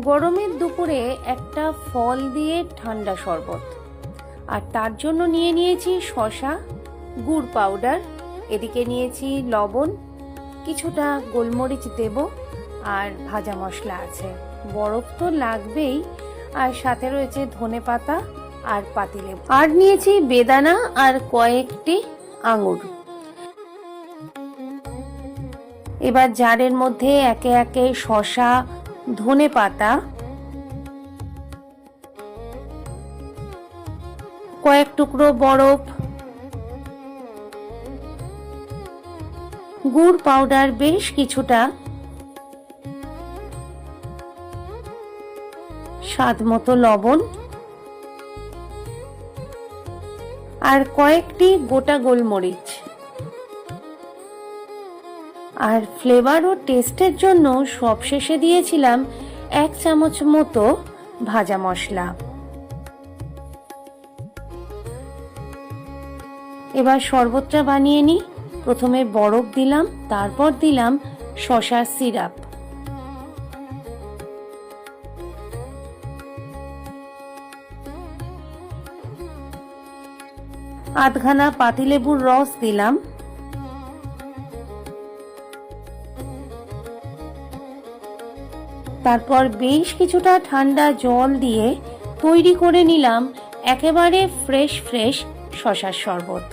গরমের দুপুরে একটা ফল দিয়ে ঠান্ডা শরবত, আর তার জন্য নিয়ে নিয়েছি শসা, গুড় পাউডার, এদিকে নিয়েছি লবণ, কিছুটা গোলমরিচ দেব, আর ভাজা মশলা আছে। বরফ তো লাগবেই, আর সাথে রয়েছে ধনেপাতা আর পাতিলেবু, আর নিয়েছি বেদানা আর কয়েকটি আঙুর। এবার জারের মধ্যে একে একে শসা, ধনেপাতা, কয়েক টুকরো বরফ, গুড় পাউডার বেশ কিছুটা, স্বাদ মতো লবণ, আর কয়েকটি গোটা গোলমরিচ, আর ফ্লেভার ও টেস্টের জন্য সবশেষে দিয়েছিলাম 1 চামচ মতো ভাজা মশলা। এবার শরবতটা বানিয়ে নিই। প্রথমে বরফ দিলাম, তারপর দিলাম শসার সিরাপ। আধখানা পাতিলেবুর রস দিলাম, তারপর বেশ কিছুটা ঠান্ডা জল দিয়ে তৈরি করে নিলাম একেবারে ফ্রেশ শসার শরবত।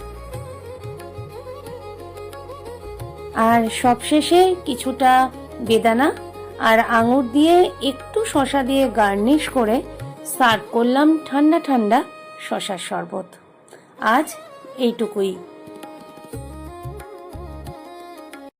আর সবশেষে কিছুটা বেদানা আর আঙুর দিয়ে একটু শসা দিয়ে গার্নিশ করে সার্ভ করলাম ঠান্ডা ঠান্ডা শসার শরবত। আজ এইটুকুই।